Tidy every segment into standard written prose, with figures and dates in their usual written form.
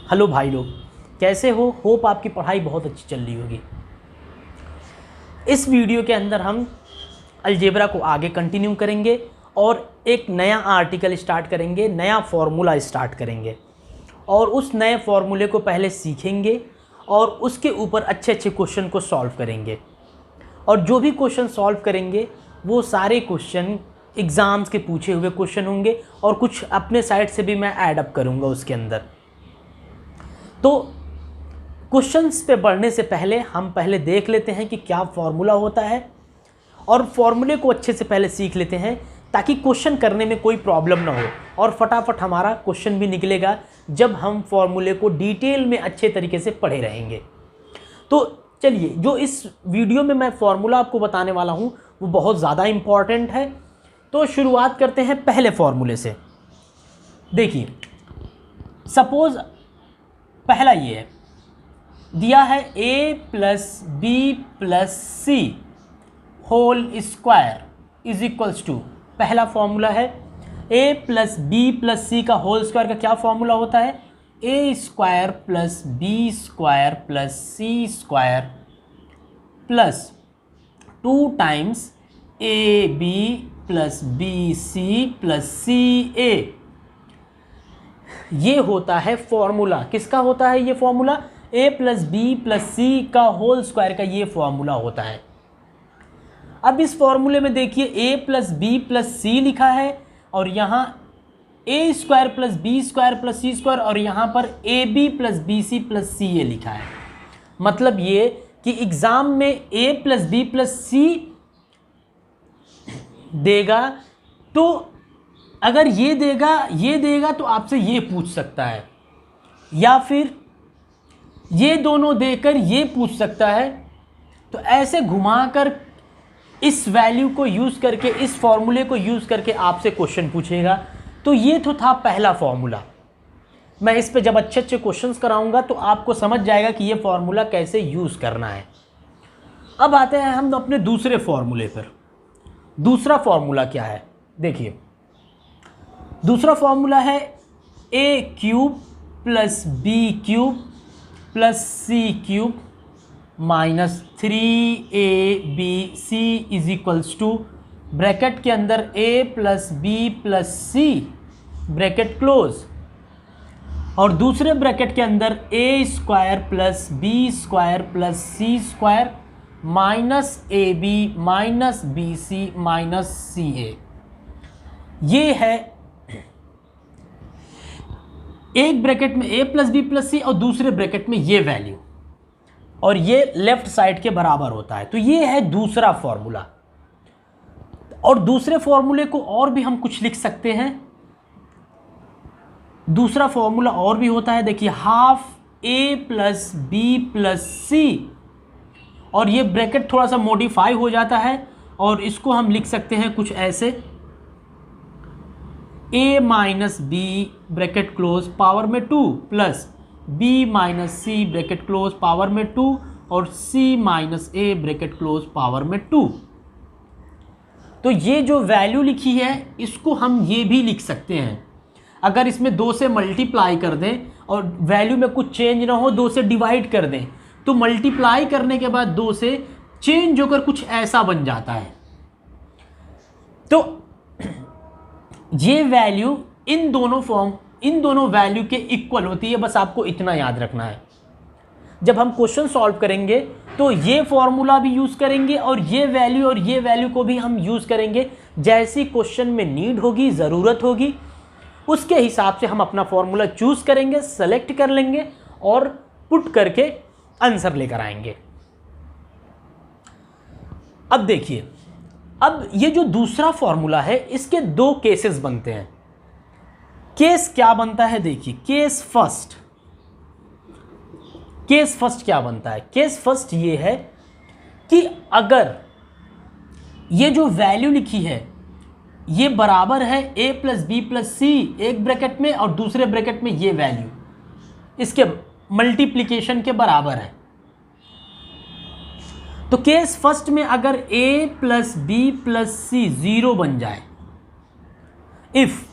Hello भाई लोग, कैसे हो? होप आपकी पढ़ाई बहुत अच्छी चल रही होगी। इस वीडियो के अंदर हम अलजेब्रा को आगे कंटिन्यू करेंगे और एक नया आर्टिकल स्टार्ट करेंगे, नया फॉर्मूला स्टार्ट करेंगे और उस नए फॉर्मूले को पहले सीखेंगे और उसके ऊपर अच्छे अच्छे क्वेश्चन को सॉल्व करेंगे। और जो भी क्वेश्चन सॉल्व करेंगे वो सारे क्वेश्चन एग्ज़ाम्स के पूछे हुए क्वेश्चन होंगे और कुछ अपने साइड से भी मैं ऐड अप करूँगा उसके अंदर। तो क्वेश्चंस पे बढ़ने से पहले हम पहले देख लेते हैं कि क्या फॉर्मूला होता है और फॉर्मूले को अच्छे से पहले सीख लेते हैं ताकि क्वेश्चन करने में कोई प्रॉब्लम ना हो और फटाफट हमारा क्वेश्चन भी निकलेगा जब हम फॉर्मूले को डिटेल में अच्छे तरीके से पढ़े रहेंगे। तो चलिए, जो इस वीडियो में मैं फॉर्मूला आपको बताने वाला हूँ वो बहुत ज़्यादा इम्पॉर्टेंट है। तो शुरुआत करते हैं पहले फॉर्मूले से। देखिए, सपोज़ पहला ये है, दिया है a plus B plus C whole square is equals to, पहला फॉर्मूला है a प्लस बी प्लस सी का होल स्क्वायर का क्या फॉर्मूला होता है? a square plus B square plus C square plus 2 times A B plus B C plus C A. ये होता है फॉर्मूला। किसका होता है ये formula? a plus B plus सी का होल स्क्वायर का ये फॉर्मूला होता है। अब इस फॉर्मूले में देखिए a plus B plus C लिखा है और यहाँ a square plus B square plus C square और यहाँ पर A B plus B C plus C A लिखा है। मतलब ये कि एग्ज़ाम में a plus B plus C देगा तो अगर ये देगा तो आपसे ये पूछ सकता है, या फिर ये दोनों देकर ये पूछ सकता है। तो ऐसे घुमाकर इस वैल्यू को यूज़ करके, इस फॉर्मूले को यूज़ करके आपसे क्वेश्चन पूछेगा। तो ये तो था पहला फॉर्मूला। मैं इस पे जब अच्छे अच्छे क्वेश्चंस कराऊंगा तो आपको समझ जाएगा कि ये फॉर्मूला कैसे यूज़ करना है। अब आते हैं हम अपने दूसरे फॉर्मूले पर। दूसरा फॉर्मूला क्या है? देखिए, दूसरा फॉर्मूला है a cube plus B cube plus C cube minus 3ab is equals to, bracket के अंदर a plus B plus C bracket close और दूसरे ब्रैकेट के अंदर a square plus B square plus C square minus A B minus B C minus C A. ये है एक bracket में a plus B plus C और दूसरे ब्रैकेट में ये वैल्यू, और ये लेफ्ट साइड के बराबर होता है। तो ये है दूसरा फॉर्मूला। और दूसरे फॉर्मूले को और भी हम कुछ लिख सकते हैं। दूसरा फॉर्मूला और भी होता है, देखिए, half a plus B plus C, और ये ब्रैकेट थोड़ा सा मॉडिफाई हो जाता है और इसको हम लिख सकते हैं कुछ ऐसे, a minus b bracket close power में 2 plus b minus c bracket close power में 2 और c minus a bracket close power में 2। तो ये जो वैल्यू लिखी है इसको हम ये भी लिख सकते हैं। अगर इसमें 2 से मल्टीप्लाई कर दें और वैल्यू में कुछ चेंज ना हो, 2 से डिवाइड कर दें, तो मल्टीप्लाई करने के बाद 2 से चेंज होकर कुछ ऐसा बन जाता है। तो ये वैल्यू इन दोनों वैल्यू के इक्वल होती है। बस आपको इतना याद रखना है। जब हम क्वेश्चन सॉल्व करेंगे तो ये फॉर्मूला भी यूज़ करेंगे और ये वैल्यू को भी हम यूज़ करेंगे। जैसी क्वेश्चन में नीड होगी, ज़रूरत होगी, उसके हिसाब से हम अपना फॉर्मूला चूज़ करेंगे, सेलेक्ट कर लेंगे और पुट करके आंसर लेकर आएंगे। अब देखिए, अब ये जो दूसरा फॉर्मूला है इसके 2 केसेस बनते हैं। केस क्या बनता है? देखिए, केस फर्स्ट क्या बनता है? केस फर्स्ट ये है कि अगर ये जो वैल्यू लिखी है ये बराबर है a plus B plus C एक ब्रैकेट में और दूसरे ब्रैकेट में ये वैल्यू इसके मल्टीप्लिकेशन के बराबर है। तो केस फर्स्ट में अगर a plus B plus C 0 बन जाए, if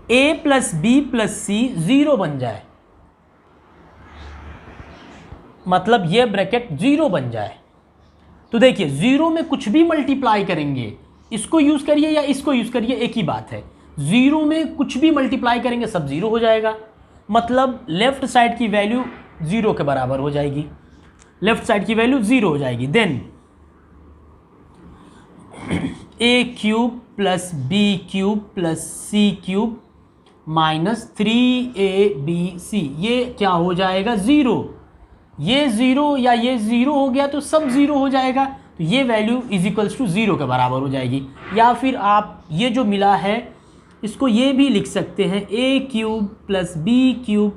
A plus B plus C 0 बन जाए, मतलब ये ब्रैकेट 0 बन जाए। तो देखिए 0 में कुछ भी मल्टीप्लाई करेंगे, इसको यूज़ करिए या इसको यूज़ करिए, एक ही बात है। 0 में कुछ भी मल्टीप्लाई करेंगे सब 0 हो जाएगा, मतलब लेफ्ट साइड की वैल्यू 0 के बराबर हो जाएगी, लेफ्ट साइड की वैल्यू 0 हो जाएगी। Then A cube plus B cube plus C cube minus 3ab, ये क्या हो जाएगा 0। ये 0 या ये 0 हो गया तो सब 0 हो जाएगा, तो ये वैल्यू इज इक्वल्स टू 0 के बराबर हो जाएगी। या फिर आप ये जो मिला है इसको ये भी लिख सकते हैं, A cube plus B cube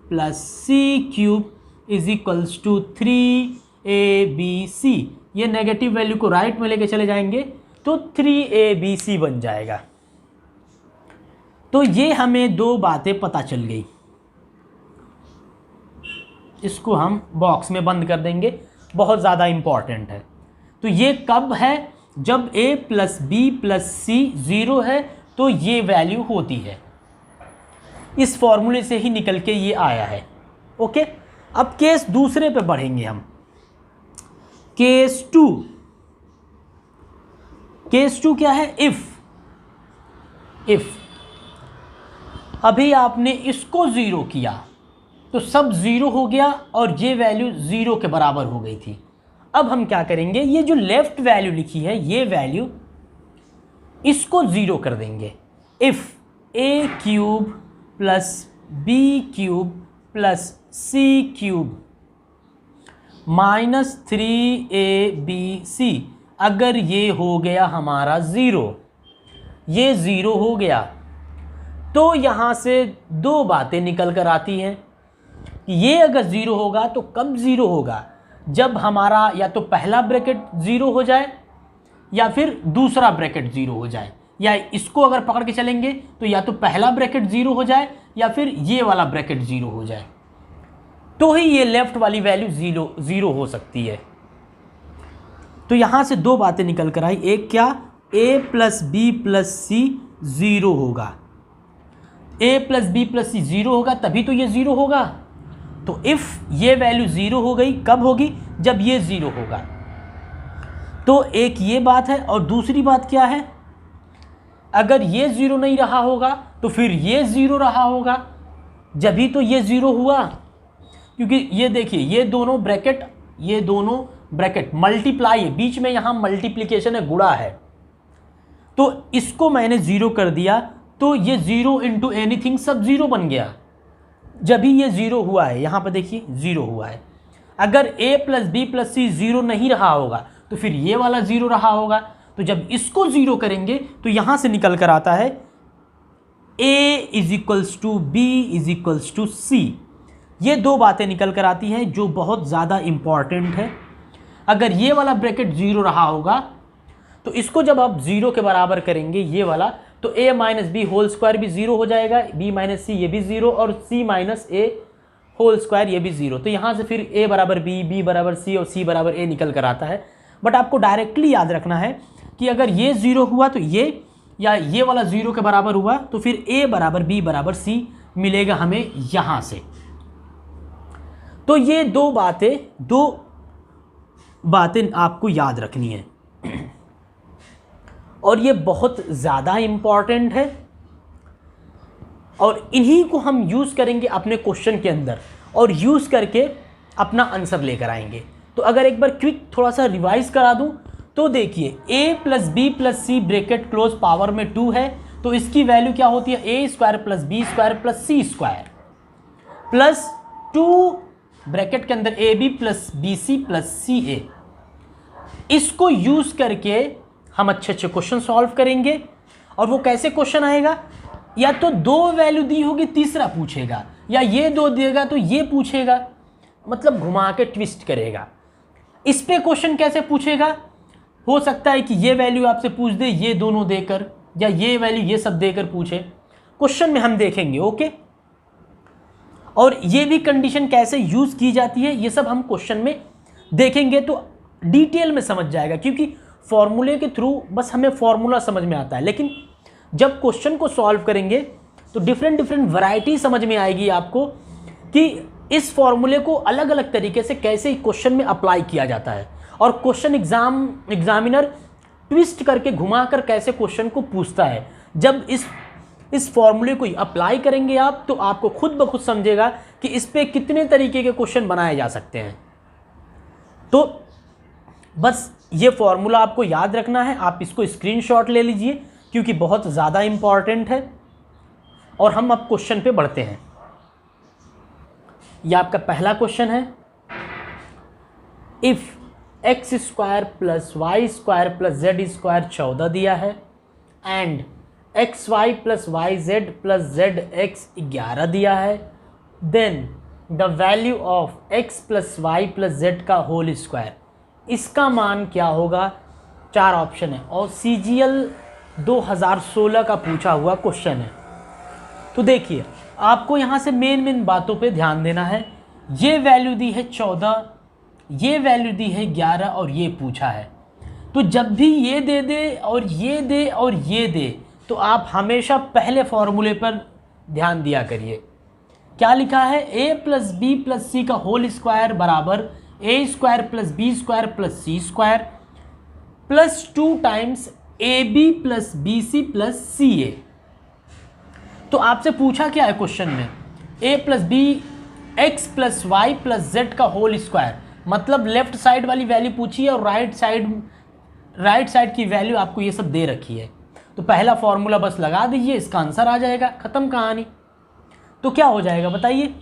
plus C cube is equals to 3abc। ये नेगेटिव वैल्यू को राइट में लेके चले जाएंगे तो 3abc बन जाएगा। तो ये हमें दो बातें पता चल गई, इसको हम बॉक्स में बंद कर देंगे, बहुत ज़्यादा इम्पॉर्टेंट है। तो ये कब है, जब a plus B plus C 0 है तो ये वैल्यू होती है। इस फॉर्मूले से ही निकल के ये आया है। ओके, अब केस दूसरे पे बढ़ेंगे हम। केस टू क्या है, इफ अभी आपने इसको 0 किया तो सब 0 हो गया और ये वैल्यू 0 के बराबर हो गई थी। अब हम क्या करेंगे, ये जो लेफ्ट वैल्यू लिखी है ये वैल्यू इसको 0 कर देंगे। If a cube plus B cube plus C cube minus 3abc, अगर ये हो गया हमारा 0, ये 0 हो गया, तो यहाँ से दो बातें निकल कर आती हैं। ये अगर 0 होगा तो कब 0 होगा, जब हमारा या तो पहला ब्रैकेट 0 हो जाए या फिर दूसरा ब्रैकेट 0 हो जाए, या इसको अगर पकड़ के चलेंगे तो या तो पहला ब्रैकेट 0 हो जाए या फिर ये वाला ब्रैकेट 0 हो जाए, तो ही ये लेफ्ट वाली वैल्यू 0 हो सकती है। तो यहाँ से दो बातें निकल कर आई, एक क्या, a plus B plus C 0 होगा, a plus B plus C 0 होगा तभी तो ये 0 होगा। तो इफ़ ये वैल्यू 0 हो गई, कब होगी, जब ये 0 होगा। तो एक ये बात है, और दूसरी बात क्या है, अगर ये 0 नहीं रहा होगा तो फिर ये 0 रहा होगा, जब ही तो ये 0 हुआ। क्योंकि ये देखिए ये दोनों ब्रैकेट मल्टीप्लाई है, बीच में यहाँ मल्टीप्लिकेशन है, गुणा है, तो इसको मैंने 0 कर दिया तो ये 0 इंटू एनीथिंग सब 0 बन गया, जब ही ये 0 हुआ है। यहाँ पर देखिए 0 हुआ है। अगर a plus B plus C 0 नहीं रहा होगा तो फिर ये वाला 0 रहा होगा, तो जब इसको 0 करेंगे तो यहाँ से निकल कर आता है a is equals to B is equals to C. ये दो बातें निकल कर आती हैं जो बहुत ज़्यादा इम्पॉर्टेंट है। अगर ये वाला ब्रैकेट 0 रहा होगा तो इसको जब आप 0 के बराबर करेंगे ये वाला, तो a minus b whole square भी 0 हो जाएगा, b माइनस सी ये भी 0 और c minus a whole square ये भी 0। तो यहाँ से फिर a बराबर b, b बराबर c और c बराबर a निकल कर आता है। बट आपको डायरेक्टली याद रखना है कि अगर ये 0 हुआ तो ये, या ये वाला 0 के बराबर हुआ तो फिर a बराबर b बराबर c मिलेगा हमें यहाँ से। तो ये दो बातें आपको याद रखनी है और ये बहुत ज़्यादा इम्पॉर्टेंट है, और इन्हीं को हम यूज़ करेंगे अपने क्वेश्चन के अंदर और यूज़ करके अपना आंसर लेकर आएंगे। तो अगर एक बार क्विक थोड़ा सा रिवाइज करा दूं तो देखिए a plus B plus C bracket close power में 2 है, तो इसकी वैल्यू क्या होती है, a square plus B square plus C square plus 2 bracket के अंदर A B plus B C plus C A. इसको यूज़ करके हम अच्छे अच्छे क्वेश्चन सॉल्व करेंगे। और वो कैसे क्वेश्चन आएगा, या तो दो वैल्यू दी होगी तीसरा पूछेगा, या ये दो देगा तो ये पूछेगा, मतलब घुमा के ट्विस्ट करेगा। इस पे क्वेश्चन कैसे पूछेगा, हो सकता है कि ये वैल्यू आपसे पूछ दे ये दोनों देकर, या ये वैल्यू ये सब देकर पूछे। क्वेश्चन में हम देखेंगे। ओके, और ये भी कंडीशन कैसे यूज़ की जाती है ये सब हम क्वेश्चन में देखेंगे, तो डिटेल में समझ जाएगा। क्योंकि फॉर्मूले के थ्रू बस हमें फॉर्मूला समझ में आता है, लेकिन जब क्वेश्चन को सॉल्व करेंगे तो डिफरेंट डिफरेंट वैरायटी समझ में आएगी आपको कि इस फॉर्मूले को अलग अलग तरीके से कैसे क्वेश्चन में अप्लाई किया जाता है, और क्वेश्चन एग्जामिनर ट्विस्ट करके घुमाकर कैसे क्वेश्चन को पूछता है। जब इस फॉर्मूले को अप्लाई करेंगे आप, तो आपको खुद ब खुद समझेगा कि इस पे कितने तरीके के क्वेश्चन बनाए जा सकते हैं। तो बस ये फॉर्मूला आपको याद रखना है, आप इसको स्क्रीनशॉट ले लीजिए क्योंकि बहुत ज़्यादा इंपॉर्टेंट है। और हम अब क्वेश्चन पे बढ़ते हैं। यह आपका पहला क्वेश्चन है, if x square plus Y square plus Z square 14 दिया है and x y plus y z plus z x 11 दिया है, then the value of x plus Y plus z का होल स्क्वायर, इसका मान क्या होगा। 4 ऑप्शन है और CGL 2016 का पूछा हुआ क्वेश्चन है। तो देखिए आपको यहाँ से मेन बातों पे ध्यान देना है। ये वैल्यू दी है 14, ये वैल्यू दी है 11 और ये पूछा है। तो जब भी ये दे दे और ये दे और ये दे, तो आप हमेशा पहले फॉर्मूले पर ध्यान दिया करिए। क्या लिखा है, a प्लस बी प्लस सी का होल स्क्वायर बराबर a square plus B square plus C square plus 2 times AB plus BC plus CA। तो आपसे पूछा क्या है क्वेश्चन में, a plus b x plus Y plus z का होल स्क्वायर, मतलब लेफ्ट साइड वाली वैल्यू पूछी है और राइट साइड की वैल्यू आपको ये सब दे रखी है। तो पहला फॉर्मूला बस लगा दीजिए, इसका आंसर आ जाएगा, ख़त्म कहानी। तो क्या हो जाएगा बताइए,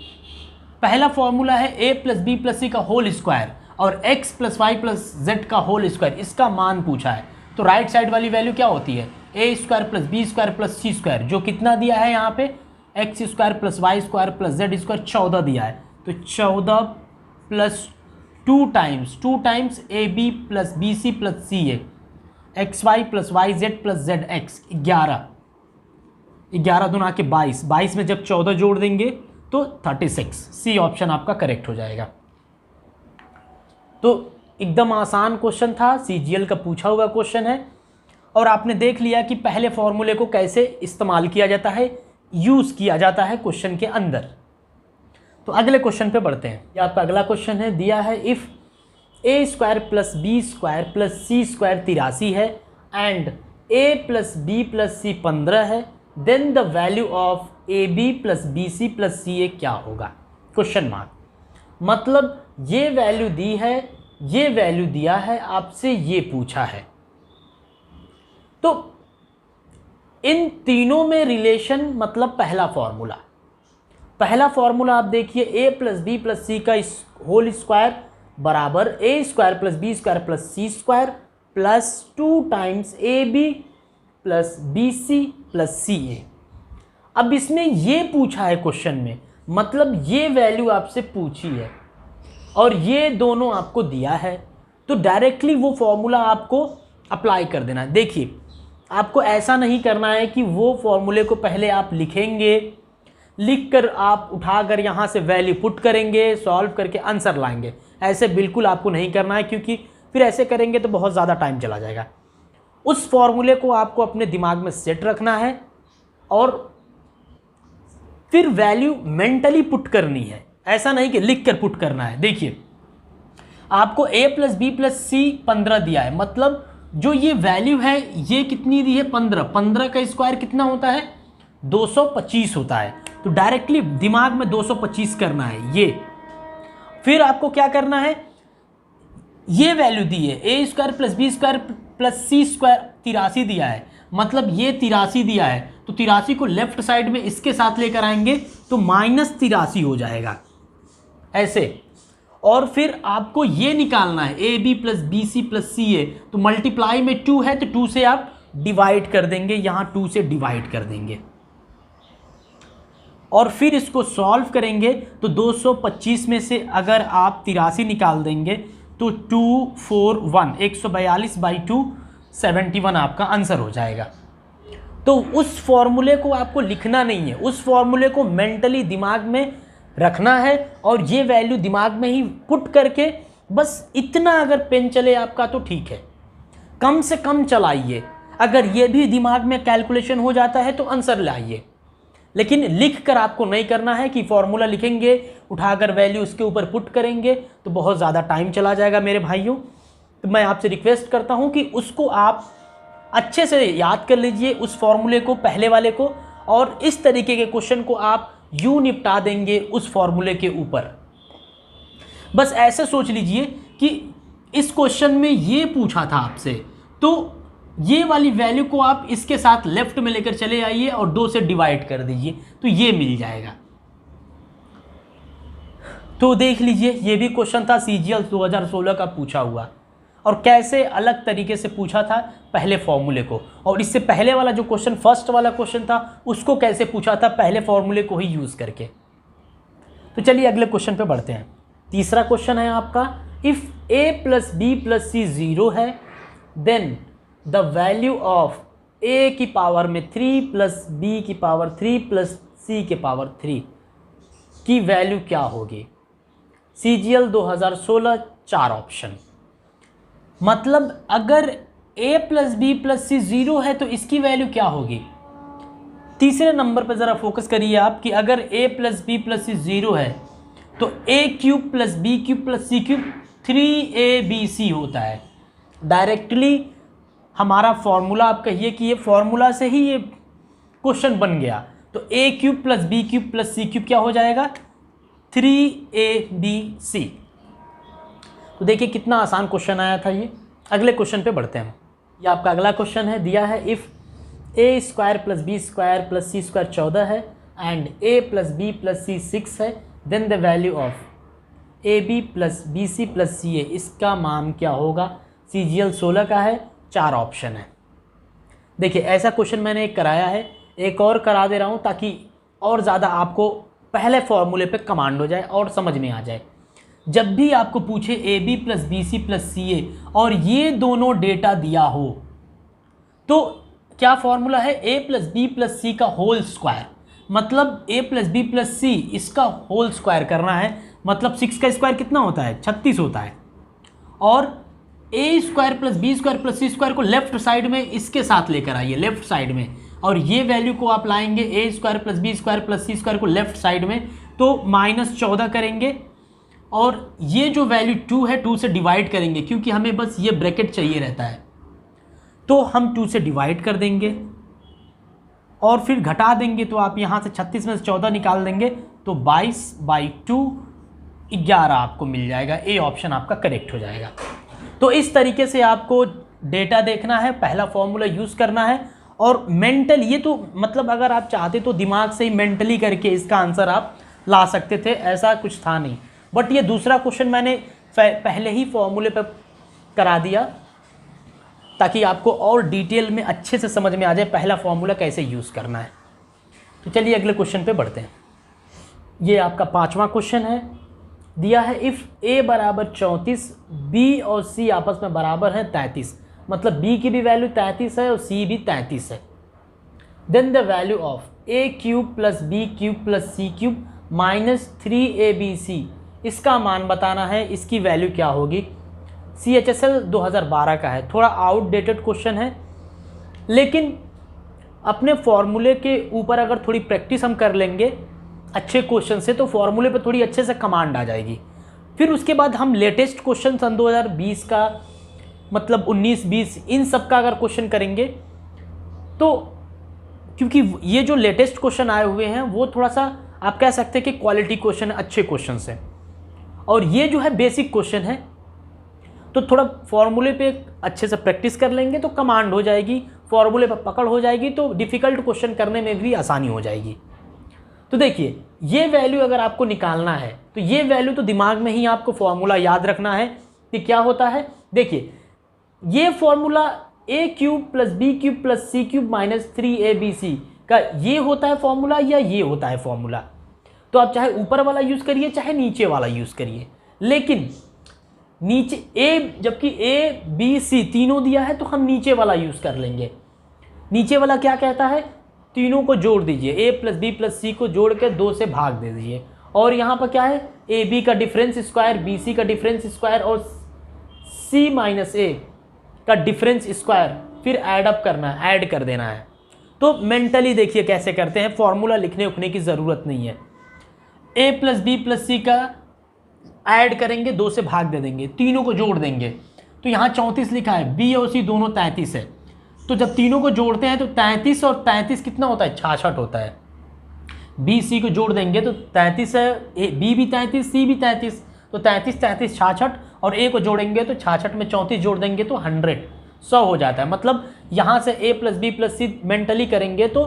पहला फॉर्मूला है a प्लस बी प्लस सी का होल स्क्वायर और x plus Y plus z का होल स्क्वायर, इसका मान पूछा है। तो राइट साइड वाली वैल्यू क्या होती है, a square plus B square plus C square, जो कितना दिया है यहाँ पे x square plus Y square plus Z square 14 दिया है। तो 14 plus 2 times AB plus BC plus CA, x y plus y z plus z x 11 दूना आके 22 में जब 14 जोड़ देंगे तो 36। सी ऑप्शन आपका करेक्ट हो जाएगा। तो एकदम आसान क्वेश्चन था, CGL का पूछा हुआ क्वेश्चन है और आपने देख लिया कि पहले फॉर्मूले को कैसे इस्तेमाल किया जाता है, यूज़ किया जाता है क्वेश्चन के अंदर। तो अगले क्वेश्चन पे बढ़ते हैं। ये आपका अगला क्वेश्चन है, दिया है if a square plus B square plus C square 83 है and a plus B plus C 15 है, then the value of AB plus BC plus CA क्या होगा, क्वेश्चन मार्क। मतलब ये वैल्यू दी है, ये वैल्यू दिया है, आपसे ये पूछा है। तो इन तीनों में रिलेशन, मतलब पहला फॉर्मूला आप देखिए, a प्लस बी प्लस सी का होल स्क्वायर बराबर a square plus B square plus C square plus 2 times AB plus BC plus CA। अब इसमें ये पूछा है क्वेश्चन में, मतलब ये वैल्यू आपसे पूछी है और ये दोनों आपको दिया है, तो डायरेक्टली वो फॉर्मूला आपको अप्लाई कर देना है। देखिए आपको ऐसा नहीं करना है कि वो फॉर्मूले को पहले आप लिखेंगे, लिखकर आप उठाकर यहाँ से वैल्यू पुट करेंगे, सॉल्व करके आंसर लाएंगे। ऐसे बिल्कुल आपको नहीं करना है, क्योंकि फिर ऐसे करेंगे तो बहुत ज़्यादा टाइम चला जाएगा। उस फॉर्मूले को आपको अपने दिमाग में सेट रखना है और फिर वैल्यू मेंटली पुट करनी है, ऐसा नहीं कि लिख कर पुट करना है। देखिए आपको a plus B plus C 15 दिया है, मतलब जो ये वैल्यू है ये कितनी दी है, 15 का स्क्वायर कितना होता है, 225 होता है। तो डायरेक्टली दिमाग में 225 करना है ये। फिर आपको क्या करना है, ये वैल्यू दी है a square plus B square plus C square 83 दिया है, मतलब ये 83 दिया है, तो 83 को लेफ्ट साइड में इसके साथ लेकर आएंगे तो -83 हो जाएगा ऐसे। और फिर आपको ये निकालना है AB plus BC plus CA, तो मल्टीप्लाई में 2 है तो 2 से आप डिवाइड कर देंगे, यहाँ 2 से डिवाइड कर देंगे और फिर इसको सॉल्व करेंगे तो 225 में से अगर आप 83 निकाल देंगे तो 241 142/2 71 आपका आंसर हो जाएगा। तो उस फॉर्मूले को आपको लिखना नहीं है, उस फॉर्मूले को मेंटली दिमाग में रखना है और ये वैल्यू दिमाग में ही पुट करके बस इतना अगर पेन चले आपका तो ठीक है, कम से कम चलाइए। अगर ये भी दिमाग में कैलकुलेशन हो जाता है तो आंसर लाइए, लेकिन लिख कर आपको नहीं करना है कि फॉर्मूला लिखेंगे, उठाकर वैल्यू उसके ऊपर पुट करेंगे तो बहुत ज़्यादा टाइम चला जाएगा मेरे भाइयों। तो मैं आपसे रिक्वेस्ट करता हूँ कि उसको आप अच्छे से याद कर लीजिए, उस फॉर्मूले को, पहले वाले को, और इस तरीके के क्वेश्चन को आप यूँ निपटा देंगे उस फॉर्मूले के ऊपर। बस ऐसे सोच लीजिए कि इस क्वेश्चन में ये पूछा था आपसे, तो ये वाली वैल्यू को आप इसके साथ लेफ्ट में लेकर चले आइए और 2 से डिवाइड कर दीजिए तो ये मिल जाएगा। तो देख लीजिए, ये भी क्वेश्चन था CGL 2016 का पूछा हुआ, और कैसे अलग तरीके से पूछा था पहले फॉर्मूले को, और इससे पहले वाला जो क्वेश्चन, फर्स्ट वाला क्वेश्चन था, उसको कैसे पूछा था पहले फॉर्मूले को ही यूज़ करके। तो चलिए अगले क्वेश्चन पे बढ़ते हैं। तीसरा क्वेश्चन है आपका, इफ़ a + b + c 0 है then the value of a की पावर में 3 + b की पावर 3 + c की पावर 3 की वैल्यू क्या होगी। CGL 2016 4 option. मतलब अगर a + b + c 0 है तो इसकी वैल्यू क्या होगी। तीसरे नंबर पर ज़रा फोकस करिए आप कि अगर a + b + c 0 है तो a³ + b³ + c³ 3abc होता है। डायरेक्टली हमारा फॉर्मूला, आप कहिए कि ये फॉर्मूला से ही ये क्वेश्चन बन गया, तो a³ + b³ + c³ क्या हो जाएगा, 3abc। तो देखिए कितना आसान क्वेश्चन आया था ये। अगले क्वेश्चन पे बढ़ते हैं। ये आपका अगला क्वेश्चन है, दिया है इफ़ a² + b² + c² 14 है एंड a + b + c 6 है then the value of ab + bc + ca, इसका मान क्या होगा। CGL 16 का है, 4 ऑप्शन है। देखिए ऐसा क्वेश्चन मैंने एक कराया है, एक और करा दे रहा हूँ ताकि और ज़्यादा आपको पहले फॉर्मूले पे कमांड हो जाए और समझ में आ जाए। जब भी आपको पूछे AB + BC + CA और ये दोनों डेटा दिया हो तो क्या फॉर्मूला है, a + b + c का होल स्क्वायर, मतलब a + b + c इसका होल स्क्वायर करना है। मतलब 6 का स्क्वायर कितना होता है, 36 होता है, और a² + b² + c² को लेफ्ट साइड में इसके साथ लेकर आइए, लेफ्ट साइड में, और ये वैल्यू को आप लाएंगे a² + b² + c² को लेफ्ट साइड में, तो -14 करेंगे, और ये जो वैल्यू 2 है 2 से डिवाइड करेंगे क्योंकि हमें बस ये ब्रैकेट चाहिए रहता है, तो हम 2 से डिवाइड कर देंगे और फिर घटा देंगे, तो आप यहाँ से 36 में से 14 निकाल देंगे तो 22/2 11 आपको मिल जाएगा। ए ऑप्शन आपका करेक्ट हो जाएगा। तो इस तरीके से आपको डेटा देखना है, पहला फॉर्मूला यूज़ करना है, और मेंटल, ये तो मतलब अगर आप चाहते तो दिमाग से ही मेंटली करके इसका आंसर आप ला सकते थे, ऐसा कुछ था नहीं। बट ये दूसरा क्वेश्चन मैंने पहले ही फॉर्मूले पर करा दिया ताकि आपको और डिटेल में अच्छे से समझ में आ जाए पहला फॉर्मूला कैसे यूज़ करना है। तो चलिए अगले क्वेश्चन पे बढ़ते हैं। ये आपका 5वां क्वेश्चन है, दिया है इफ़ a = 34, b और c आपस में बराबर है 33, मतलब b की भी वैल्यू 33 है और c भी 33 है, then the value of a³ + b³ + c³ -3abc, इसका मान बताना है, इसकी वैल्यू क्या होगी। CHSL 2012 का है, थोड़ा आउटडेटेड क्वेश्चन है, लेकिन अपने फॉर्मूले के ऊपर अगर थोड़ी प्रैक्टिस हम कर लेंगे अच्छे क्वेश्चन से तो फॉर्मूले पे थोड़ी अच्छे से कमांड आ जाएगी। फिर उसके बाद हम लेटेस्ट क्वेश्चन सन 2020 का, मतलब 19-20, इन सब का अगर क्वेश्चन करेंगे तो, क्योंकि ये जो लेटेस्ट क्वेश्चन आए हुए हैं वो थोड़ा सा आप कह सकते हैं कि क्वालिटी क्वेश्चन है, अच्छे क्वेश्चन है, और ये जो है बेसिक क्वेश्चन है, तो थोड़ा फॉर्मूले पे अच्छे से प्रैक्टिस कर लेंगे तो कमांड हो जाएगी, फॉर्मूले पर पकड़ हो जाएगी, तो डिफ़िकल्ट क्वेश्चन करने में भी आसानी हो जाएगी। तो देखिए ये वैल्यू अगर आपको निकालना है तो ये वैल्यू तो दिमाग में ही आपको फॉर्मूला याद रखना है कि क्या होता है। देखिए ये formula a³ + b³ + c³ -3abc का ये होता है फॉर्मूला या ये होता है फॉर्मूला, तो आप चाहे ऊपर वाला यूज़ करिए चाहे नीचे वाला यूज़ करिए, लेकिन नीचे a, जबकि a b c तीनों दिया है तो हम नीचे वाला यूज़ कर लेंगे। नीचे वाला क्या कहता है, तीनों को जोड़ दीजिए, a + b + c को जोड़ के 2 से भाग दे दीजिए, और यहाँ पर क्या है, ab का डिफरेंस स्क्वायर, bc का डिफरेंस स्क्वायर और c - a का डिफरेंस स्क्वायर, फिर ऐड अप करना है, ऐड कर देना है, तो मेंटली देखिए कैसे करते हैं, फॉर्मूला लिखने उखने की ज़रूरत नहीं है। a प्लस बी प्लस सी का ऐड करेंगे, 2 से भाग दे देंगे, तीनों को जोड़ देंगे। तो यहाँ 34 लिखा है, b और c दोनों 33 है। तो जब तीनों को जोड़ते हैं तो 33 और 33 कितना होता है, 66 होता है। b c को जोड़ देंगे तो 33 है, b भी 33 c भी 33, तो 33 33 66, और a को जोड़ेंगे तो 66 में 34 जोड़ देंगे तो 100 हो जाता है। मतलब यहाँ से a plus B plus c mentally करेंगे तो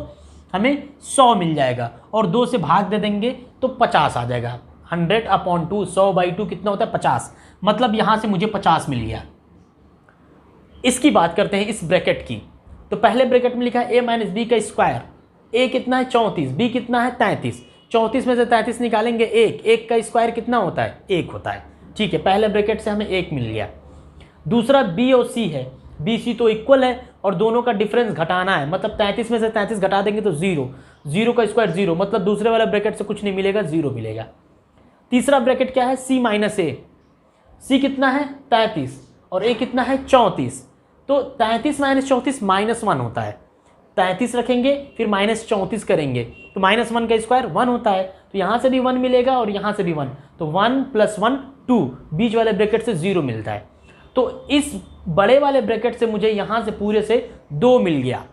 हमें 100 मिल जाएगा, और 2 से भाग दे देंगे तो 50 आ जाएगा। 100/2, 100/2 कितना होता है, 50। मतलब यहाँ से मुझे 50 मिल गया। इसकी बात करते हैं इस ब्रैकेट की। तो पहले ब्रैकेट में लिखा है a माइनस बी का स्क्वायर, a कितना है 34, b कितना है 33, 34 में से 33 निकालेंगे 1 का स्क्वायर कितना होता है, 1 होता है। ठीक है, पहले ब्रैकेट से हमें 1 मिल गया। दूसरा b और c है, b c तो इक्वल है और दोनों का डिफरेंस घटाना है, मतलब 33 में से 33 घटा देंगे तो 0 का स्क्वायर 0, मतलब दूसरे वाले ब्रैकेट से कुछ नहीं मिलेगा, 0 मिलेगा। तीसरा ब्रैकेट क्या है, c माइनस a, c कितना है 33 और a कितना है 34, तो 33 माइनस 34 -1 होता है। 33 रखेंगे फिर -34 करेंगे तो -1 का स्क्वायर 1 होता है, तो यहाँ से भी 1 मिलेगा और यहाँ से भी 1, तो 1 + 1 2, बीच वाले ब्रैकेट से 0 मिलता है। तो इस बड़े वाले ब्रैकेट से मुझे यहाँ से पूरे से 2 मिल गया,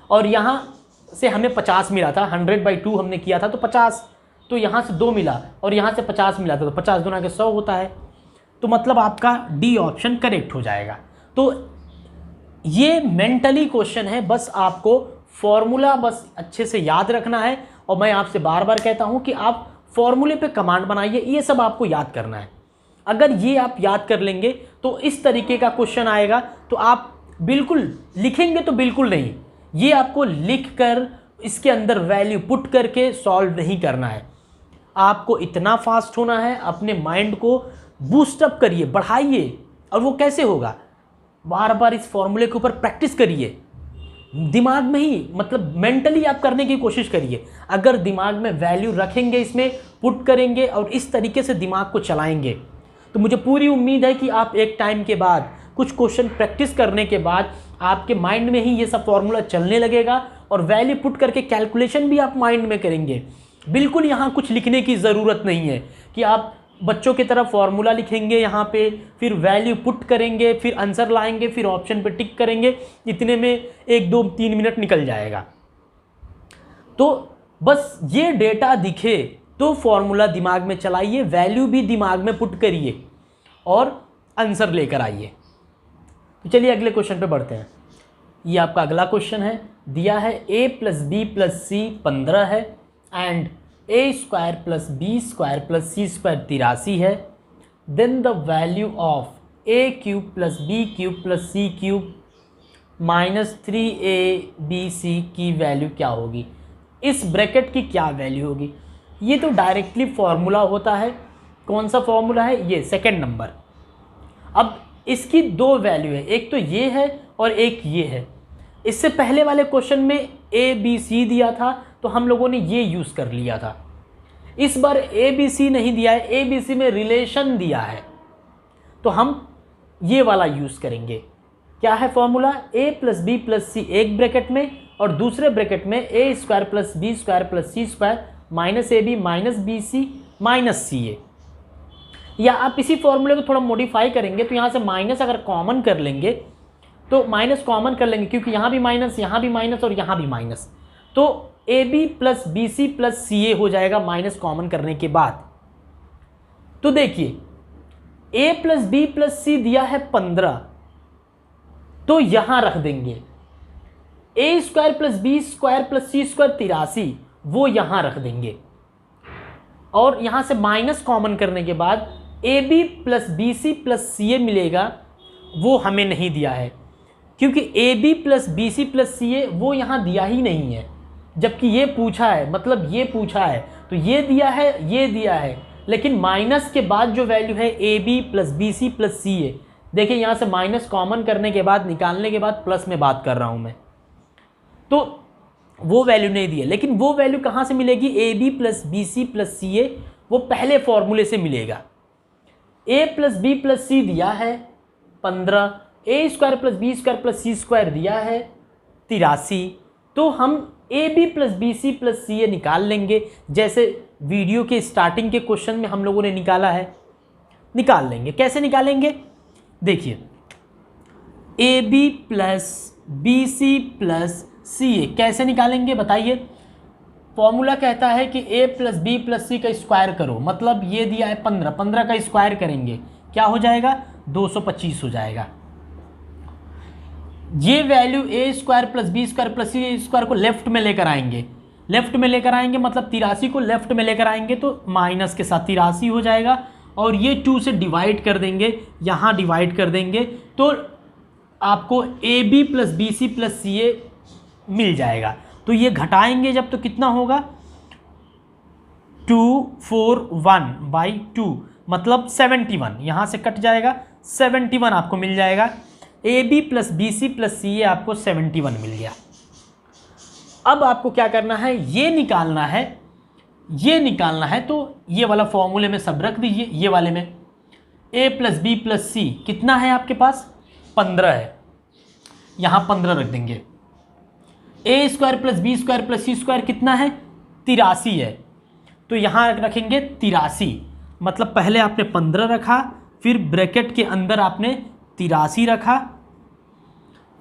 और यहाँ से हमें 50 मिला था, 100/2 हमने किया था तो 50, तो यहाँ से 2 मिला और यहाँ से 50 मिला था, तो 50 गुना के 100 होता है। तो मतलब आपका डी ऑप्शन करेक्ट हो जाएगा। तो ये मेंटली क्वेश्चन है, बस आपको फॉर्मूला बस अच्छे से याद रखना है, और मैं आपसे बार बार कहता हूँ कि आप फॉर्मूले पे कमांड बनाइए, ये सब आपको याद करना है। अगर ये आप याद कर लेंगे तो इस तरीके का क्वेश्चन आएगा तो आप बिल्कुल लिखेंगे तो बिल्कुल नहीं, ये आपको लिख कर इसके अंदर वैल्यू पुट करके सॉल्व नहीं करना है। आपको इतना फास्ट होना है, अपने माइंड को बूस्टअप करिए, बढ़ाइए। और वो कैसे होगा, बार बार इस फॉर्मूले के ऊपर प्रैक्टिस करिए, दिमाग में ही, मतलब मेंटली आप करने की कोशिश करिए। अगर दिमाग में वैल्यू रखेंगे, इसमें पुट करेंगे और इस तरीके से दिमाग को चलाएंगे, तो मुझे पूरी उम्मीद है कि आप एक टाइम के बाद कुछ क्वेश्चन प्रैक्टिस करने के बाद आपके माइंड में ही ये सब फॉर्मूला चलने लगेगा, और वैल्यू पुट करके कैलकुलेशन भी आप माइंड में करेंगे। बिल्कुल यहाँ कुछ लिखने की ज़रूरत नहीं है कि आप बच्चों की तरह फॉर्मूला लिखेंगे यहाँ पे, फिर वैल्यू पुट करेंगे, फिर आंसर लाएंगे, फिर ऑप्शन पे टिक करेंगे, इतने में 1 2 3 मिनट निकल जाएगा। तो बस ये डेटा दिखे तो फॉर्मूला दिमाग में चलाइए, वैल्यू भी दिमाग में पुट करिए और आंसर लेकर आइए। तो चलिए अगले क्वेश्चन पे बढ़ते हैं। ये आपका अगला क्वेश्चन है, दिया है a + b + c 15 है एंड a² + b² + c² 83 है। Then the value of a³ + b³ + c³ -3abc की वैल्यू क्या होगी। इस ब्रैकेट की क्या वैल्यू होगी। ये तो डायरेक्टली फॉर्मूला होता है। कौन सा फॉर्मूला है, ये सेकंड नंबर। अब इसकी 2 वैल्यू है, एक तो ये है और एक ये है। इससे पहले वाले क्वेश्चन में a b c दिया था तो हम लोगों ने ये यूज़ कर लिया था। इस बार a b c नहीं दिया है, a b c में रिलेशन दिया है, तो हम ये वाला यूज़ करेंगे। क्या है फॉर्मूला, a + b + c एक ब्रैकेट में और दूसरे ब्रैकेट में a² + b² + c² -ab -bc -ca। या आप इसी फॉर्मूले को थोड़ा मॉडिफाई करेंगे तो यहाँ से माइनस अगर कॉमन कर लेंगे तो माइनस कॉमन कर लेंगे, क्योंकि यहाँ भी माइनस, यहाँ भी माइनस और यहाँ भी माइनस, तो ab + bc + ca हो जाएगा माइनस कॉमन करने के बाद। तो देखिए a + b + c दिया है 15, तो यहाँ रख देंगे। a² + b² + c² 83, वो यहाँ रख देंगे। और यहाँ से माइनस कॉमन करने के बाद ab + bc + ca मिलेगा, वो हमें नहीं दिया है, क्योंकि ab + bc + ca वो यहाँ दिया ही नहीं है। जबकि ये पूछा है, मतलब ये पूछा है, तो ये दिया है, ये दिया है, लेकिन माइनस के बाद जो वैल्यू है ab + bc + ca, देखिए यहाँ से माइनस कॉमन करने के बाद, निकालने के बाद प्लस में बात कर रहा हूँ मैं, तो वो वैल्यू नहीं दी है। लेकिन वो वैल्यू कहाँ से मिलेगी, ab + bc + ca, वो पहले फॉर्मूले से मिलेगा। a + b + c दिया है 15, a² + b² + c² दिया है 83, तो हम A B plus B C plus C A निकाल लेंगे, जैसे वीडियो के स्टार्टिंग के क्वेश्चन में हम लोगों ने निकाला है, निकाल लेंगे। कैसे निकालेंगे, देखिए A B plus B C plus C A कैसे निकालेंगे बताइए। फॉर्मूला कहता है कि ए प्लस बी प्लस सी का स्क्वायर करो, मतलब ये दिया है 15, 15 का स्क्वायर करेंगे क्या हो जाएगा, 225 हो जाएगा। ये value A square plus B square plus C square को लेफ्ट में लेकर आएंगे, लेफ्ट में लेकर आएंगे मतलब 83 को लेफ्ट में लेकर आएंगे तो माइनस के साथ 83 हो जाएगा, और ये 2 से डिवाइड कर देंगे, यहाँ डिवाइड कर देंगे तो आपको A B plus B C plus C A मिल जाएगा। तो ये घटाएंगे जब तो कितना होगा, 241/2 मतलब 71, यहाँ से कट जाएगा 71 आपको मिल जाएगा। A B plus B C plus C A आपको 71 मिल गया। अब आपको क्या करना है, ये निकालना है, ये निकालना है, तो ये वाला फॉर्मूले में सब रख दीजिए। ये वाले में ए प्लस बी प्लस सी कितना है आपके पास, 15 है, यहाँ 15 रख देंगे। A square plus B square plus C square कितना है, 83 है, तो यहाँ रखेंगे 83, मतलब पहले आपने 15 रखा, फिर ब्रैकेट के अंदर आपने 83 रखा,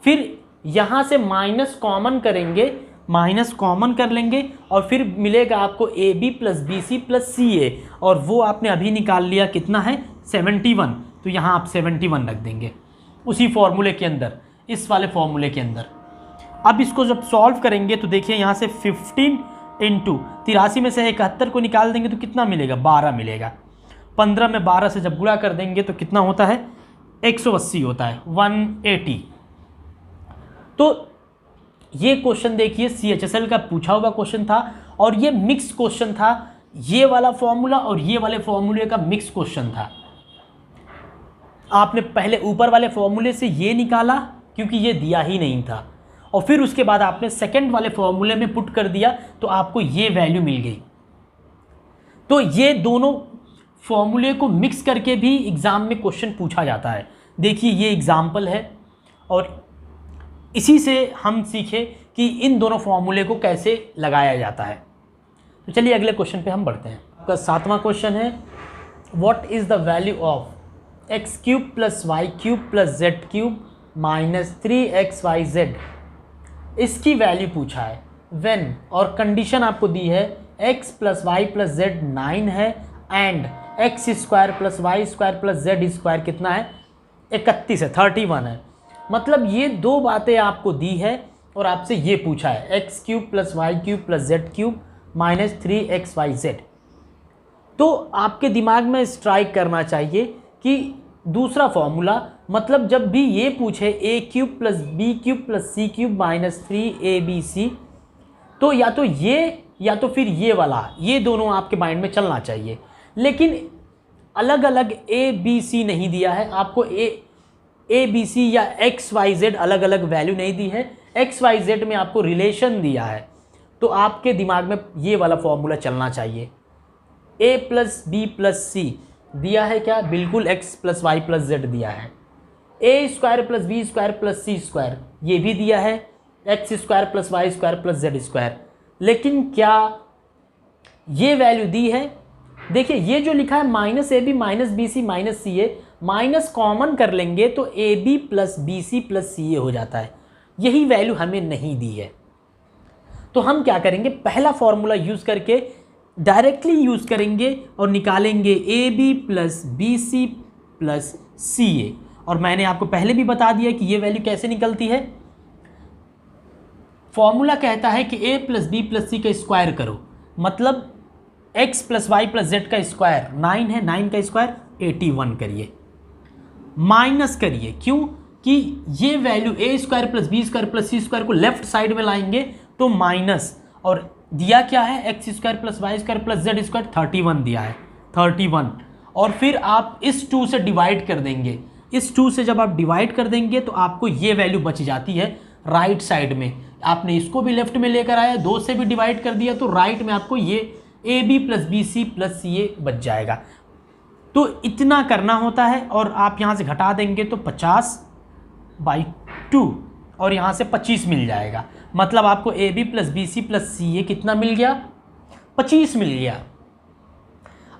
फिर यहाँ से माइनस कॉमन करेंगे, माइनस कॉमन कर लेंगे और फिर मिलेगा आपको A B plus B C plus C A, और वो आपने अभी निकाल लिया कितना है 71, तो यहाँ आप 71 रख देंगे उसी फॉर्मूले के अंदर, इस वाले फॉर्मूले के अंदर। अब इसको जब सॉल्व करेंगे तो देखिए यहाँ से 15 इंटू 83 में से 71 को निकाल देंगे तो कितना मिलेगा, 12 मिलेगा। 15 में 12 से जब गुणा कर देंगे तो कितना होता है, 180 होता है, 180। तो ये क्वेश्चन देखिए CHSL का पूछा हुआ क्वेश्चन था, और ये मिक्स क्वेश्चन था, ये वाला फॉर्मूला और ये वाले फॉर्मूले का मिक्स क्वेश्चन था। आपने पहले ऊपर वाले फॉर्मूले से ये निकाला क्योंकि ये दिया ही नहीं था, और फिर उसके बाद आपने सेकंड वाले फॉर्मूले में पुट कर दिया तो आपको ये वैल्यू मिल गई। तो ये दोनों फॉर्मूले को मिक्स करके भी एग्ज़ाम में क्वेश्चन पूछा जाता है। देखिए ये एग्जाम्पल है, और इसी से हम सीखे कि इन दोनों फॉर्मूले को कैसे लगाया जाता है। तो चलिए अगले क्वेश्चन पे हम बढ़ते हैं। आपका 7वां क्वेश्चन है, what is the value of x³ + y³ + z³ - 3xyz। इसकी वैल्यू पूछा है व्हेन, और कंडीशन आपको दी है x + y + z 9 है, एंड x² + y² + z² कितना है, 31 है, 31 है। मतलब ये दो बातें आपको दी है और आपसे ये पूछा है x³ + y³ + z³ - 3xyz। तो आपके दिमाग में स्ट्राइक करना चाहिए कि दूसरा फॉर्मूला, मतलब जब भी ये पूछे a³ + b³ + c³ - 3abc, तो या तो ये या तो फिर ये वाला, ये दोनों आपके माइंड में चलना चाहिए। लेकिन अलग अलग a b c नहीं दिया है आपको, ए बी सी या एक्स वाई जेड अलग अलग वैल्यू नहीं दी है, एक्स वाई जेड में आपको रिलेशन दिया है। तो आपके दिमाग में ये वाला फॉर्मूला चलना चाहिए। A plus B plus C दिया है क्या, बिल्कुल X plus Y plus Z दिया है। A square plus B square plus C square ये भी दिया है, X square plus Y square plus Z square. लेकिन क्या ये वैल्यू दी है, देखिए ये जो लिखा है minus A B minus B C minus C A, minus common कर लेंगे तो A B plus B C plus C A हो जाता है। यही वैल्यू हमें नहीं दी है, तो हम क्या करेंगे, पहला फॉर्मूला यूज़ करके डायरेक्टली यूज़ करेंगे और निकालेंगे A B plus B C plus C A. और मैंने आपको पहले भी बता दिया कि ये वैल्यू कैसे निकलती है। फॉर्मूला कहता है कि ए प्लस बी प्लस सी का स्क्वायर करो, मतलब x plus Y plus z का स्क्वायर 9 है, 9 का स्क्वायर 81 करिए, माइनस करिए, क्यों कि ये value A square plus B square plus C square को लेफ्ट साइड में लाएंगे तो माइनस, और दिया क्या है X square plus Y square plus Z square 31 दिया है, 31। और फिर आप इस 2 से डिवाइड कर देंगे, इस 2 से जब आप डिवाइड कर देंगे तो आपको ये वैल्यू बच जाती है राइट साइड में। आपने इसको भी लेफ्ट में लेकर आया, 2 से भी डिवाइड कर दिया तो राइट में आपको ये A B plus B C plus C A बच जाएगा। तो इतना करना होता है, और आप यहाँ से घटा देंगे तो 50/2 और यहाँ से 25 मिल जाएगा। मतलब आपको A B plus B C plus C A कितना मिल गया, 25 मिल गया।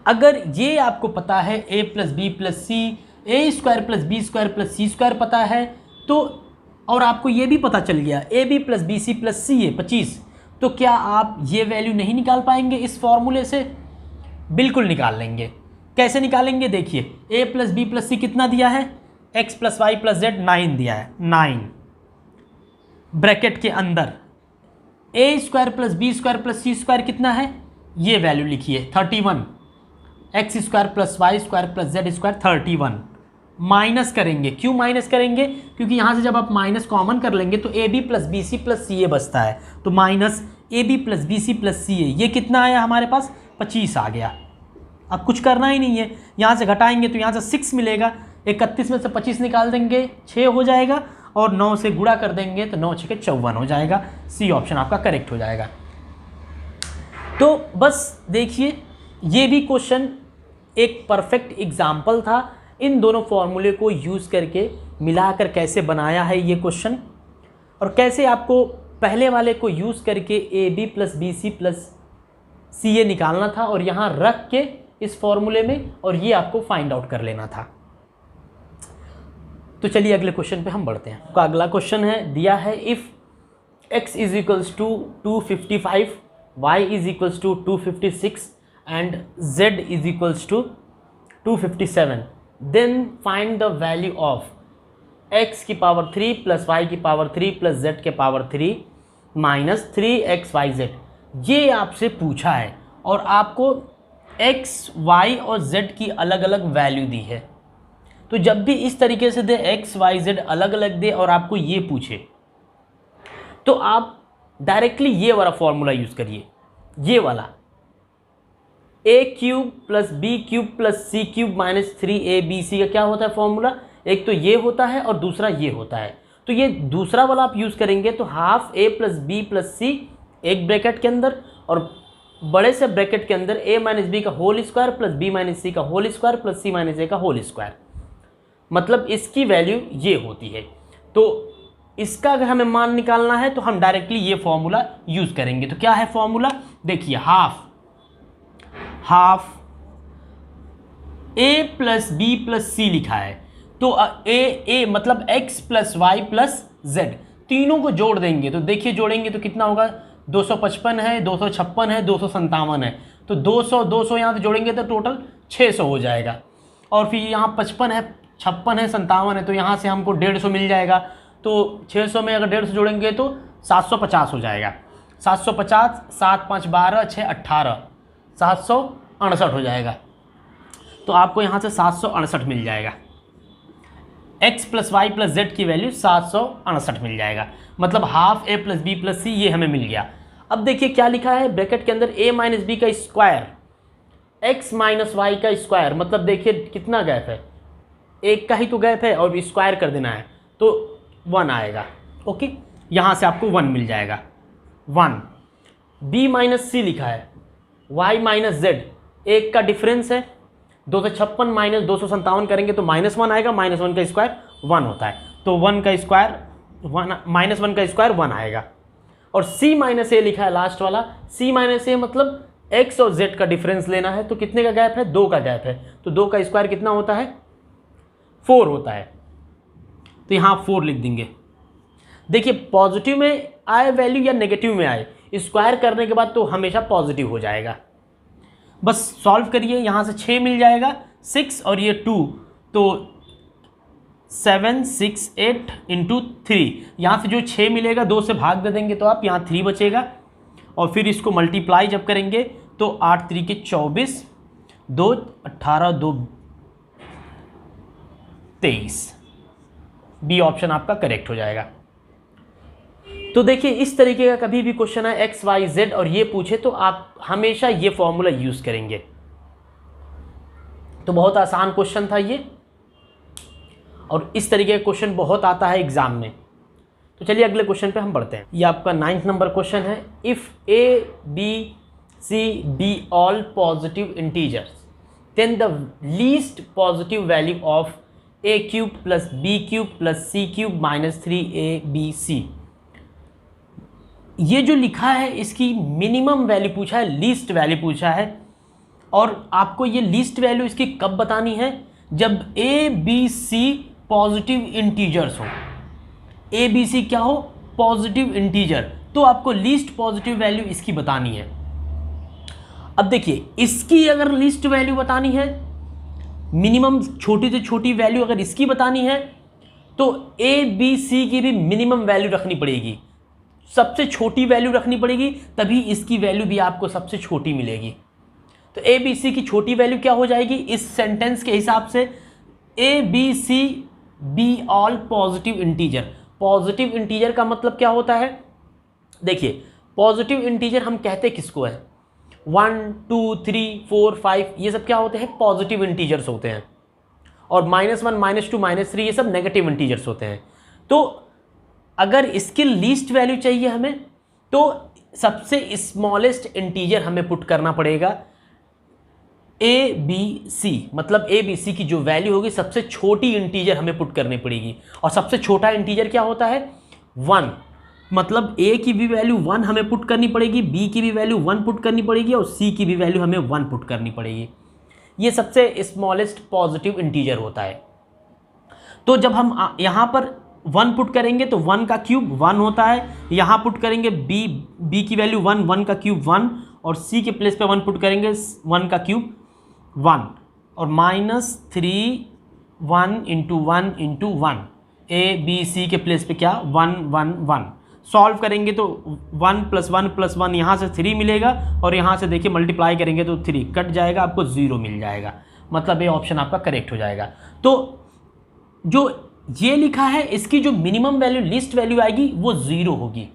अगर ये आपको पता है A plus B plus C, A square plus B square plus C square पता है, तो और आपको ये भी पता चल गया A B plus B C plus C A 25, तो क्या आप ये वैल्यू नहीं निकाल पाएंगे इस फॉर्मूले से? बिल्कुल निकाल लेंगे। कैसे निकालेंगे? देखिए, A plus B plus C कितना दिया है, X plus Y plus Z 9 दिया है, 9 ब्रैकेट के अंदर A square plus B square plus C square कितना है, ये वैल्यू लिखिए 31, X square plus Y square plus Z square 31। Minus करेंगे, क्यों माइनस करेंगे? क्योंकि यहाँ से जब आप माइनस कॉमन कर लेंगे तो A B plus B C plus C A बचता है, तो minus A B plus B C plus C A, ये कितना आया हमारे पास, 25 आ गया। अब कुछ करना ही नहीं है, यहाँ से घटाएंगे तो यहाँ से 6 मिलेगा, 31 में से 25 निकाल देंगे 6 हो जाएगा, और 9 से गुणा कर देंगे तो 9 6 54 हो जाएगा। सी ऑप्शन आपका करेक्ट हो जाएगा। तो बस देखिए, ये भी क्वेश्चन एक परफेक्ट एग्जाम्पल था। इन दोनों फॉर्मूले को यूज़ करके मिलाकर कैसे बनाया है ये क्वेश्चन, और कैसे आपको पहले वाले को यूज़ करके A B plus B C plus C A निकालना था और यहाँ रख के इस फॉर्मूले में, और ये आपको फाइंड आउट कर लेना था। तो चलिए अगले क्वेश्चन पे हम बढ़ते हैं। तो अगला क्वेश्चन है, दिया है if x is equals to 255, y is equals to 256 and z is equals to 257, then find the value of x की पावर 3 प्लस y की पावर 3 प्लस z के पावर 3 माइनस 3xyz। ये आपसे पूछा है और आपको x, y और z की अलग अलग वैल्यू दी है। तो जब भी इस तरीके से दे, x, y, z अलग अलग दे और आपको ये पूछे, तो आप डायरेक्टली ये वाला फॉर्मूला यूज़ करिए, ये वाला a cube plus B cube plus C cube minus 3abc का क्या होता है फॉर्मूला? एक तो ये होता है और दूसरा ये होता है। तो ये दूसरा वाला आप यूज़ करेंगे तो half a plus B plus C एक ब्रैकेट के अंदर, और बड़े से ब्रैकेट के अंदर a माइनस बी का whole square plus B minus C का whole square plus C minus A का होल स्क्वायर, मतलब इसकी वैल्यू ये होती है। तो इसका अगर हमें मान निकालना है तो हम डायरेक्टली ये फॉर्मूला यूज़ करेंगे। तो क्या है फॉर्मूला? देखिए, half a plus B plus C लिखा है, तो a मतलब x plus Y plus z, तीनों को जोड़ देंगे। तो देखिए जोड़ेंगे तो कितना होगा, 255 है, 256 है, 257 है, तो 200 यहाँ से जोड़ेंगे तो टोटल 600 हो जाएगा। और फिर यहाँ 55 है, 56 है, 57 है, तो यहाँ से हमको 150 मिल जाएगा। तो 600 में अगर 150 जोड़ेंगे तो 750 हो जाएगा। 750, 7 5 12, 6 18, 768 हो जाएगा। तो आपको यहाँ से 768 मिल जाएगा। x plus Y plus Z की वैल्यू 768 मिल जाएगा, मतलब half a plus B plus C ये हमें मिल गया। अब देखिए क्या लिखा है ब्रैकेट के अंदर, a माइनस बी का स्क्वायर x माइनस वाई का स्क्वायर, मतलब देखिए कितना गैप है, एक का ही तो गैप है और स्क्वायर कर देना है तो 1 आएगा। ओके, यहाँ से आपको 1 मिल जाएगा, 1। b माइनस सी लिखा है, y माइनस जेड, एक का डिफरेंस है, 256 माइनस 257 करेंगे तो -1 आएगा, -1 का स्क्वायर 1 होता है, तो 1 का स्क्वायर -1 का स्क्वायर 1 आएगा। और c माइनस ए लिखा है लास्ट वाला, c माइनस ए मतलब x और z का डिफरेंस लेना है, तो कितने का गैप है, 2 का गैप है, तो 2 का स्क्वायर कितना होता है, 4 होता है, तो यहाँ 4 लिख देंगे। देखिए पॉजिटिव में आए वैल्यू या नेगेटिव में आए, स्क्वायर करने के बाद तो हमेशा पॉजिटिव हो जाएगा। बस सॉल्व करिए, यहाँ से 6 मिल जाएगा, 6 और ये 2, तो 7 6 8 इंटू 3, यहाँ से जो 6 मिलेगा 2 से भाग दे देंगे तो आप यहाँ 3 बचेगा, और फिर इसको मल्टीप्लाई जब करेंगे तो 8 3 के 24, 2 18 2 23, बी ऑप्शन आपका करेक्ट हो जाएगा। तो देखिए इस तरीके का कभी भी क्वेश्चन है एक्स वाई जेड और ये पूछे तो आप हमेशा ये फॉर्मूला यूज करेंगे। तो बहुत आसान क्वेश्चन था ये, और इस तरीके का क्वेश्चन बहुत आता है एग्जाम में। तो चलिए अगले क्वेश्चन पे हम बढ़ते हैं। ये आपका 9th नंबर क्वेश्चन है, if a B c be all positive integers then the least positive value of a cube plus B cube plus C cube minus 3ab ये जो लिखा है इसकी मिनिमम वैल्यू पूछा है, लीस्ट वैल्यू पूछा है, और आपको ये लीस्ट वैल्यू इसकी कब बतानी है, जब A B C positive integers हो। ए बी सी क्या हो, पॉजिटिव इंटीजर, तो आपको लीस्ट पॉजिटिव वैल्यू इसकी बतानी है। अब देखिए, इसकी अगर लीस्ट वैल्यू बतानी है, मिनिमम छोटी से छोटी वैल्यू अगर इसकी बतानी है, तो ए बी सी की भी मिनिमम वैल्यू रखनी पड़ेगी, सबसे छोटी वैल्यू रखनी पड़ेगी, तभी इसकी वैल्यू भी आपको सबसे छोटी मिलेगी। तो ए बी सी की छोटी वैल्यू क्या हो जाएगी इस सेंटेंस के हिसाब से, a B c be all positive integer. Positive integer का मतलब क्या होता है, देखिए पॉजिटिव इंटीजर हम कहते किसको है, 1 2 3 4 5 ये सब क्या होते हैं, पॉजिटिव इंटीजर्स होते हैं, और -1 -2 -3 ये सब नेगेटिव इंटीजर्स होते हैं। तो अगर इसकी लीस्ट वैल्यू चाहिए हमें, तो सबसे स्मॉलेस्ट इंटीजर हमें पुट करना पड़ेगा ए बी सी, मतलब ए बी सी की जो वैल्यू होगी सबसे छोटी इंटीजर हमें पुट करनी पड़ेगी, और सबसे छोटा इंटीजर क्या होता है 1, मतलब ए की भी वैल्यू 1 हमें पुट करनी पड़ेगी, बी की भी वैल्यू 1 पुट करनी पड़ेगी, और सी की भी वैल्यू हमें 1 पुट करनी पड़ेगी। ये सबसे स्मॉलेस्ट पॉजिटिव इंटीजर होता है। तो जब हम यहाँ पर 1 पुट करेंगे तो 1 का क्यूब 1 होता है, यहाँ पुट करेंगे बी की वैल्यू 1, 1 का क्यूब 1, और सी के प्लेस पे 1 पुट करेंगे 1 का क्यूब 1, और -3 1 × 1 × 1, ए बी सी के प्लेस पे क्या 1 1 1। सॉल्व करेंगे तो 1 + 1 + 1 यहाँ से 3 मिलेगा, और यहाँ से देखिए मल्टीप्लाई करेंगे तो 3 कट जाएगा, आपको 0 मिल जाएगा, मतलब ये ऑप्शन आपका करेक्ट हो जाएगा। तो जो ये लिखा है इसकी जो मिनिमम वैल्यू लिस्ट वैल्यू आएगी वो 0 होगी,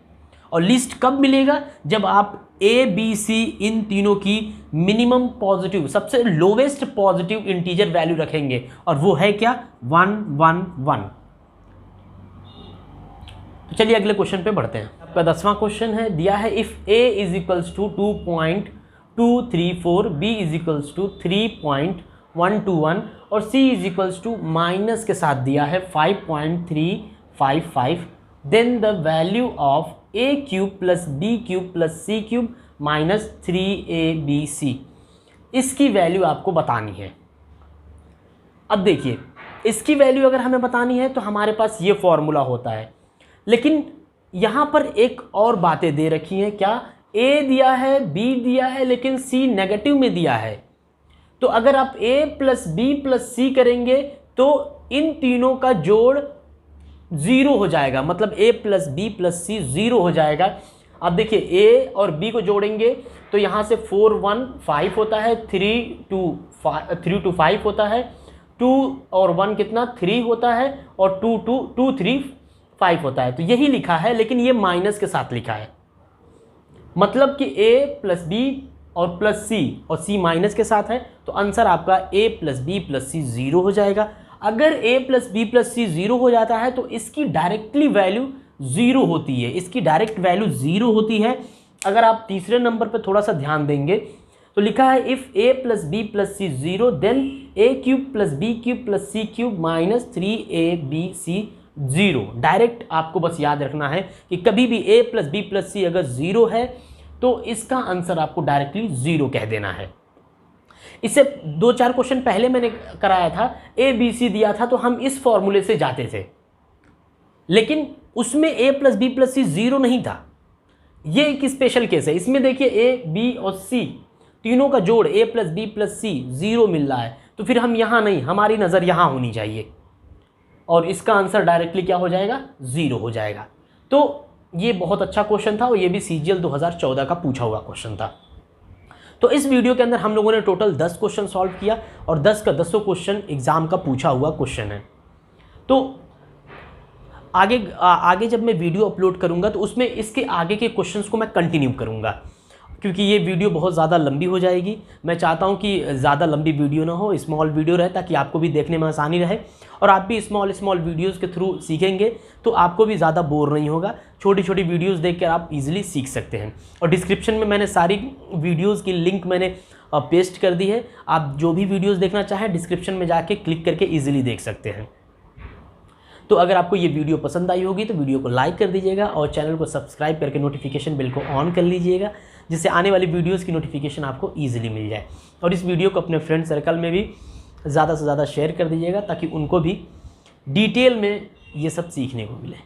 और लिस्ट कब मिलेगा, जब आप ए बी सी इन तीनों की मिनिमम पॉजिटिव, सबसे लोवेस्ट पॉजिटिव इंटीजर वैल्यू रखेंगे, और वो है क्या 1 1 1। तो चलिए अगले क्वेश्चन पे बढ़ते हैं। आपका 10वां क्वेश्चन है, दिया है इफ a = 2.234, b = 3.121 और c = माइनस के साथ दिया है 5.355, then the value of a³ + b³ + c³ - 3abc। इसकी वैल्यू आपको बतानी है। अब देखिए, इसकी वैल्यू अगर हमें बतानी है तो हमारे पास ये फॉर्मूला होता है, लेकिन यहाँ पर एक और बातें दे रखी हैं, क्या a दिया है, b दिया है, लेकिन c नेगेटिव में दिया है। तो अगर आप a + b + c करेंगे तो इन तीनों का जोड़ 0 हो जाएगा, मतलब a + b + c 0 हो जाएगा। अब देखिए a और b को जोड़ेंगे तो यहाँ से 4 1 5 होता है, 3 2 5 होता है, 2 और 1 कितना 3 होता है, और 2 3 5 होता है। तो यही लिखा है, लेकिन ये माइनस के साथ लिखा है, मतलब कि a + b और + c, और c माइनस के साथ है, तो आंसर आपका a + b + c 0 हो जाएगा। अगर a + b + c 0 हो जाता है तो इसकी डायरेक्टली वैल्यू 0 होती है, इसकी डायरेक्ट वैल्यू 0 होती है। अगर आप तीसरे नंबर पर थोड़ा सा ध्यान देंगे तो लिखा है if a + b + c 0 then a³ + b³ + c³ - 3abc 0। Direct आपको बस याद रखना है कि कभी भी a + b + c अगर 0 है तो इसका आंसर आपको डायरेक्टली 0 कह देना है। इससे 2-4 क्वेश्चन पहले मैंने कराया था, a b c दिया था तो हम इस फॉर्मूले से जाते थे, लेकिन उसमें a + b + c 0 नहीं था। ये एक स्पेशल केस है, इसमें देखिए a b और c तीनों का जोड़ a + b + c 0 मिल रहा है, तो फिर हम यहाँ नहीं, हमारी नज़र यहाँ होनी चाहिए, और इसका आंसर डायरेक्टली क्या हो जाएगा 0 हो जाएगा। तो ये बहुत अच्छा क्वेश्चन था, और ये भी CGL 2014 का पूछा हुआ क्वेश्चन था। तो इस वीडियो के अंदर हम लोगों ने टोटल 10 क्वेश्चन सॉल्व किया, और 10 का 10 क्वेश्चन एग्ज़ाम का पूछा हुआ क्वेश्चन है। तो आगे जब मैं वीडियो अपलोड करूंगा तो उसमें इसके आगे के क्वेश्चंस को मैं कंटिन्यू करूंगा, क्योंकि ये वीडियो बहुत ज़्यादा लंबी हो जाएगी। मैं चाहता हूं कि ज़्यादा लंबी वीडियो ना हो, स्मॉल वीडियो रहे, ताकि आपको भी देखने में आसानी रहे, और आप भी स्मॉल वीडियोज़ के थ्रू सीखेंगे तो आपको भी ज़्यादा बोर नहीं होगा। छोटी छोटी वीडियोज़ देख कर आप ईजिली सीख सकते हैं। और डिस्क्रिप्शन में मैंने सारी वीडियोज़ की लिंक मैंने पेस्ट कर दी है, आप जो भी वीडियोज़ देखना चाहें डिस्क्रिप्शन में जाके क्लिक करके ईजिली देख सकते हैं। तो अगर आपको ये वीडियो पसंद आई होगी तो वीडियो को लाइक कर दीजिएगा और चैनल को सब्सक्राइब करके नोटिफिकेशन बिल को ऑन कर लीजिएगा, जिससे आने वाली वीडियोज़ की नोटिफिकेशन आपको ईजिली मिल जाए। और इस वीडियो को अपने फ्रेंड सर्कल में भी ज़्यादा से ज़्यादा शेयर कर दीजिएगा ताकि उनको भी डिटेल में ये सब सीखने को मिले।